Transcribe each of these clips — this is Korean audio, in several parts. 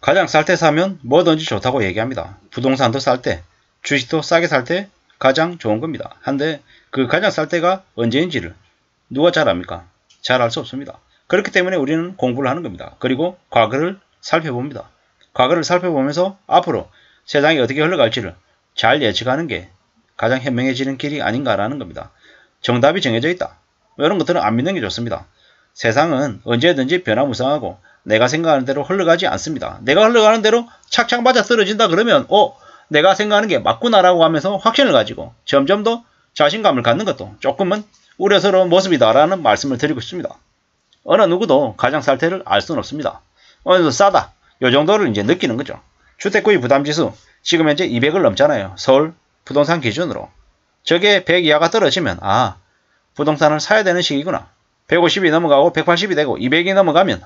가장 쌀 때 사면 뭐든지 좋다고 얘기합니다. 부동산도 쌀 때, 주식도 싸게 살 때 가장 좋은 겁니다. 한데 그 가장 쌀 때가 언제인지를 누가 잘 압니까? 잘 알 수 없습니다. 그렇기 때문에 우리는 공부를 하는 겁니다. 그리고 과거를 살펴봅니다. 과거를 살펴보면서 앞으로 세상이 어떻게 흘러갈지를 잘 예측하는 게 가장 현명해지는 길이 아닌가라는 겁니다. 정답이 정해져 있다. 이런 것들은 안 믿는 게 좋습니다. 세상은 언제든지 변화무쌍하고 내가 생각하는 대로 흘러가지 않습니다. 내가 흘러가는 대로 착착 맞아 떨어진다 그러면 내가 생각하는 게 맞구나라고 하면서 확신을 가지고 점점 더 자신감을 갖는 것도 조금은 우려스러운 모습이다라는 말씀을 드리고 싶습니다. 어느 누구도 가장 쌀 때를 알 수는 없습니다. 어느 정도 싸다. 요 정도를 이제 느끼는 거죠. 주택구입 부담지수 지금 현재 200을 넘잖아요. 서울 부동산 기준으로. 저게 100 이하가 떨어지면 부동산을 사야 되는 시기구나. 150이 넘어가고 180이 되고 200이 넘어가면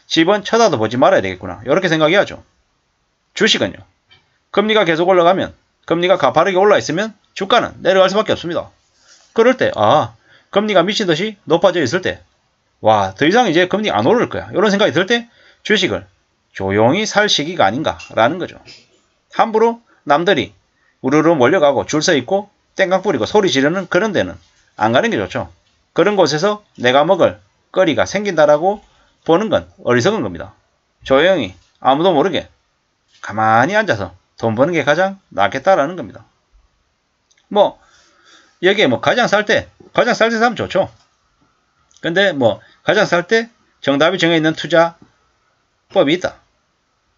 집은 쳐다도 보지 말아야 되겠구나. 이렇게 생각해야죠. 주식은요. 금리가 계속 올라가면 금리가 가파르게 올라 있으면 주가는 내려갈 수밖에 없습니다. 그럴 때 금리가 미친듯이 높아져 있을 때 더 이상 이제 금리 안 오를 거야. 이런 생각이 들 때 주식을 조용히 살 시기가 아닌가라는 거죠. 함부로 남들이 우르르 몰려가고 줄 서 있고 땡깡 뿌리고 소리 지르는 그런 데는 안 가는 게 좋죠. 그런 곳에서 내가 먹을 거리가 생긴다라고 보는 건 어리석은 겁니다. 조용히 아무도 모르게 가만히 앉아서 돈 버는 게 가장 낫겠다라는 겁니다. 여기에 가장 쌀 때 사면 좋죠. 근데 가장 쌀 때 정답이 정해있는 투자법이 있다.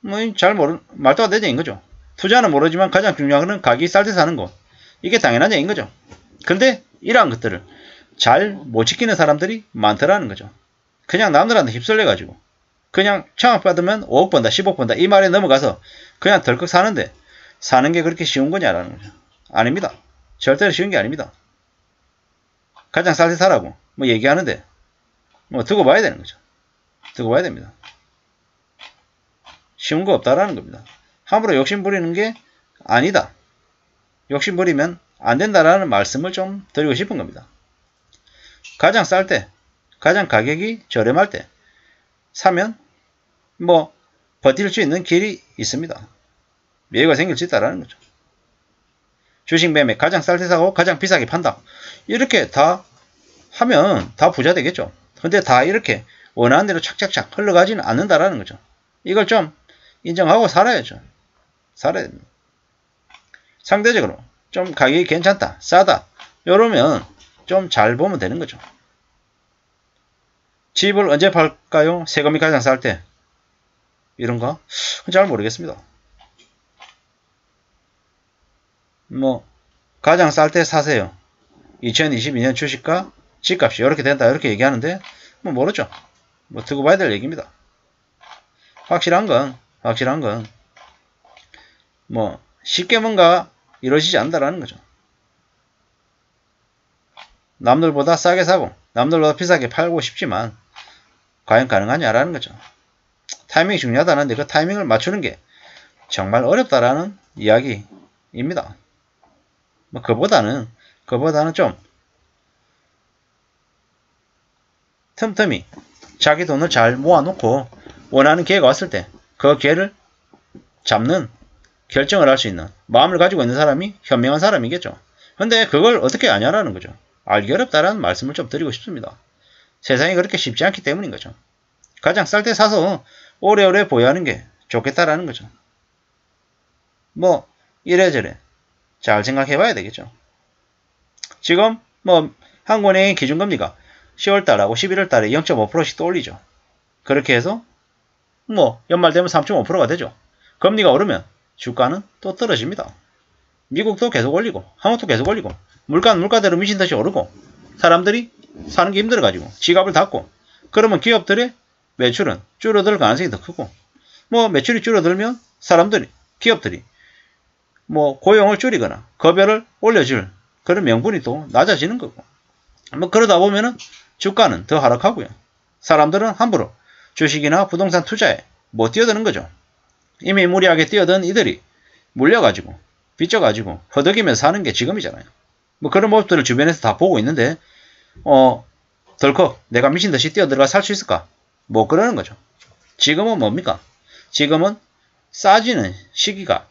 말도 안 되는 얘기인 거죠. 투자는 모르지만 가장 중요한 건 가격이 쌀 때 사는 거. 이게 당연한 얘기인 거죠. 근데 이러한 것들을 잘 못 지키는 사람들이 많더라는 거죠. 그냥 남들한테 휩쓸려가지고 그냥 청약받으면 5억 번다 10억 번다 이 말에 넘어가서 그냥 덜컥 사는데 사는 게 그렇게 쉬운 거냐라는 거죠. 아닙니다. 절대로 쉬운 게 아닙니다. 가장 쌀 때 사라고 얘기하는데 두고 봐야 되는 거죠. 두고 봐야 됩니다. 쉬운 거 없다라는 겁니다. 함부로 욕심 부리는 게 아니다. 욕심 부리면 안 된다라는 말씀을 좀 드리고 싶은 겁니다. 가장 쌀 때, 가장 가격이 저렴할 때 사면 버틸 수 있는 길이 있습니다. 여유가 생길 수 있다라는 거죠. 주식 매매 가장 쌀 때 사고 가장 비싸게 판다. 이렇게 다 하면 다 부자 되겠죠. 근데 다 이렇게 원하는 대로 착착착 흘러가지는 않는다라는 거죠. 이걸 좀 인정하고 살아야죠. 살아야 됩니다. 상대적으로 좀 가격이 괜찮다, 싸다 이러면 좀 잘 보면 되는 거죠. 집을 언제 팔까요? 세금이 가장 쌀 때. 이런가? 잘 모르겠습니다. 가장 쌀 때 사세요. 2022년 주식과 집값이 이렇게 된다 이렇게 얘기하는데 모르죠. 두고 봐야 될 얘기입니다. 확실한 건 쉽게 뭔가 이루어지지 않는다라는 거죠. 남들보다 싸게 사고 남들보다 비싸게 팔고 싶지만 과연 가능하냐라는 거죠. 타이밍이 중요하다는데 그 타이밍을 맞추는 게 정말 어렵다라는 이야기입니다. 그보다는 좀 틈틈이 자기 돈을 잘 모아놓고 원하는 기회가 왔을 때 그 기회를 잡는 결정을 할 수 있는 마음을 가지고 있는 사람이 현명한 사람이겠죠. 근데 그걸 어떻게 아냐라는 거죠. 알기 어렵다라는 말씀을 좀 드리고 싶습니다. 세상이 그렇게 쉽지 않기 때문인 거죠. 가장 쌀 때 사서 오래오래 보유하는 게 좋겠다라는 거죠. 이래저래 잘 생각해 봐야 되겠죠. 지금 한국은행의 기준금리가 10월달하고 11월달에 0.5%씩 또 올리죠. 그렇게 해서 연말 되면 3.5%가 되죠. 금리가 오르면 주가는 또 떨어집니다. 미국도 계속 올리고 한국도 계속 올리고 물가는 물가대로 미친듯이 오르고 사람들이 사는 게 힘들어가지고 지갑을 닫고 그러면 기업들의 매출은 줄어들 가능성이 더 크고 매출이 줄어들면 기업들이 고용을 줄이거나 급여를 올려줄 그런 명분이 또 낮아지는 거고 그러다 보면은 주가는 더 하락하고요. 사람들은 함부로 주식이나 부동산 투자에 못 뛰어드는 거죠. 이미 무리하게 뛰어든 이들이 물려가지고 빚져가지고 허덕이면서 사는 게 지금이잖아요. 그런 모습들을 주변에서 다 보고 있는데 덜컥 내가 미친듯이 뛰어들어가 살 수 있을까? 못 그러는 거죠. 지금은 뭡니까? 지금은 싸지는 시기가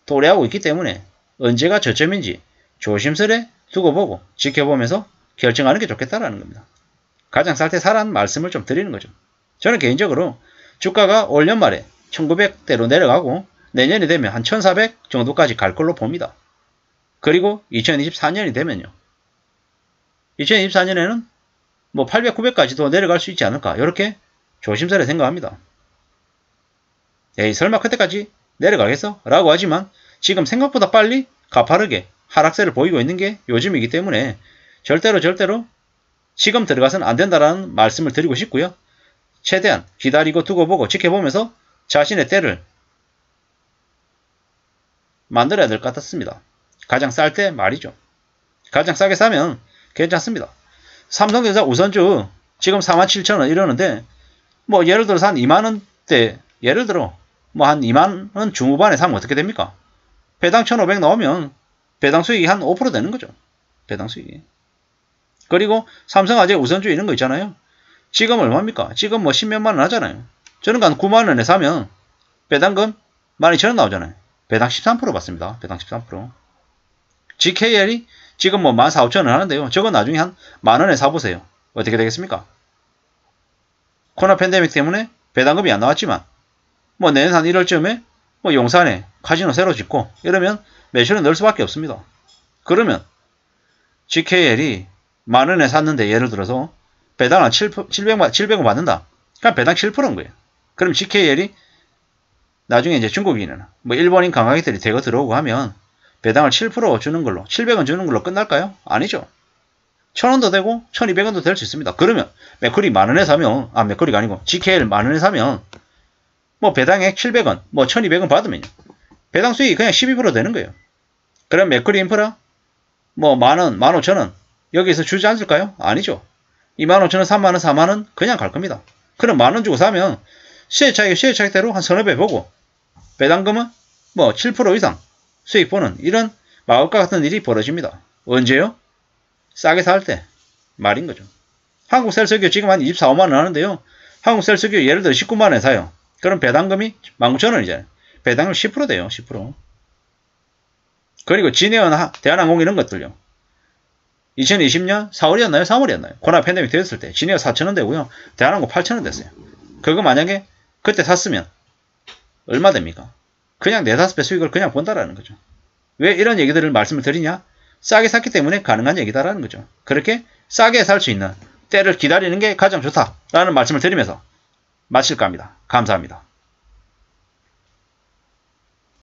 도래하고 있기 때문에 언제가 저점인지 조심스레 두고 보고 지켜보면서 결정하는 게 좋겠다라는 겁니다. 가장 쌀 때 사라는 말씀을 좀 드리는 거죠. 저는 개인적으로 주가가 올 연말에 1900대로 내려가고 내년이 되면 한 1400 정도까지 갈 걸로 봅니다. 그리고 2024년이 되면요. 2024년에는 뭐 800, 900까지도 내려갈 수 있지 않을까 이렇게 조심스레 생각합니다. 에이 설마 그때까지 내려가겠어? 라고 하지만 지금 생각보다 빨리 가파르게 하락세를 보이고 있는 게 요즘이기 때문에 절대로 지금 들어가서는 안 된다라는 말씀을 드리고 싶고요. 최대한 기다리고 두고 보고 지켜보면서 자신의 때를 만들어야 될 것 같습니다. 가장 쌀 때 말이죠. 가장 싸게 사면 괜찮습니다. 삼성전자 우선주 지금 47,000원 이러는데 뭐 예를 들어서 한 2만원대 예를 들어 뭐 한 2만원 중후반에 사면 어떻게 됩니까? 배당 1,500 나오면 배당 수익이 한 5% 되는 거죠. 배당 수익이. 그리고 삼성화재 우선주 이런 거 있잖아요. 지금 얼마입니까? 지금 뭐 10몇만 원 하잖아요. 저는 한 9만 원에 사면 배당금 12,000원 나오잖아요. 배당 13% 받습니다. 배당 13%. GKL이 지금 뭐 14,500원 하는데요. 저거 나중에 한 만원에 사보세요. 어떻게 되겠습니까? 코로나 팬데믹 때문에 배당금이 안 나왔지만 뭐 내년 한 1월쯤에 뭐 용산에 카지노 새로 짓고 이러면 매출은 늘 수밖에 없습니다. 그러면 GKL이 만원에 샀는데 예를 들어서 배당 한 700원 받는다. 그럼 배당 7%인 거예요. 그럼 GKL이 나중에 이제 중국인이나 뭐 일본인 관광객들이 대거 들어오고 하면 배당을 7% 주는 걸로 700원 주는 걸로 끝날까요? 아니죠. 1,000원도 되고 1,200원도 될 수 있습니다. 그러면 맥커리 만원에 사면 맥커리가 아니고 GKL 만원에 사면 뭐 배당액 700원 뭐 1,200원 받으면요. 배당 수익이 그냥 12% 되는 거예요. 그럼 맥커리 인프라 뭐 만원, 15,000원 여기서 주지 않을까요? 아니죠. 25,000원, 3만원, 4만원 그냥 갈 겁니다. 그럼 만원 주고 사면 시세차익대로 한 서너 배 보고 배당금은 뭐 7% 이상 수익 보는 이런 마법과 같은 일이 벌어집니다. 언제요? 싸게 살 때 말인 거죠. 한국셀석유 지금 한 24, 5만원 하는데요. 한국셀석유 예를 들어 19만원에 사요. 그럼 배당금이 19,000원이잖아요. 배당금 10% 돼요. 10%. 그리고 진해원, 대한항공 이런 것들요. 2020년 4월이었나요? 3월이었나요? 코로나 팬데믹 되었을 때 진해원 4,000원 되고요. 대한항공 8,000원 됐어요. 그거 만약에 그때 샀으면 얼마 됩니까? 그냥 4, 5배 수익을 그냥 본다라는 거죠. 왜 이런 얘기들을 말씀을 드리냐? 싸게 샀기 때문에 가능한 얘기다라는 거죠. 그렇게 싸게 살 수 있는 때를 기다리는 게 가장 좋다라는 말씀을 드리면서 마칠까 합니다. 감사합니다.